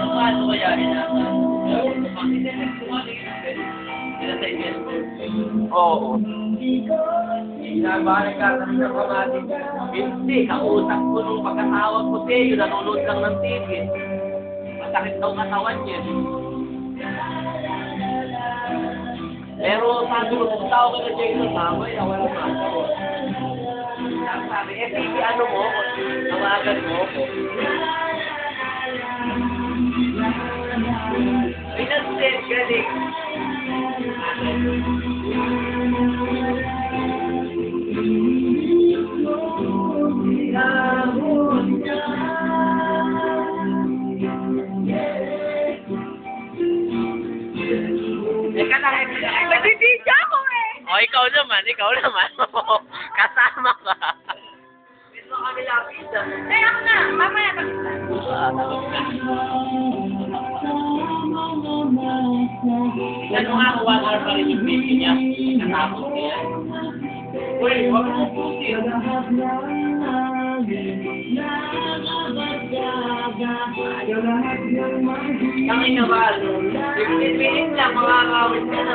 Paano kaya inasan? Pag isinig kumaling sila sa investor. Oo. Inabalik ka kami ng pamating. Hindi, kausap ko nung pagkatawag ko sa iyo, nanonood lang ng TV. Masakit daw katawan niya. Pero sabi ko, kung tao ka na Jason Samay, wala masawa. Sabi, TV, ano mo? Tawagan mo ako. Pinag-send galing. Nagbibidyo ako eh! O, ikaw naman. Kasama ka. Ito kami lapisa. Kaya ako na, mamaya pag... Ano nga kung wala pa rin yung baby niya? Natapos niya. Uy, wag mo puti. Tangin na ba? 15 minutes lang, makakawin ka na,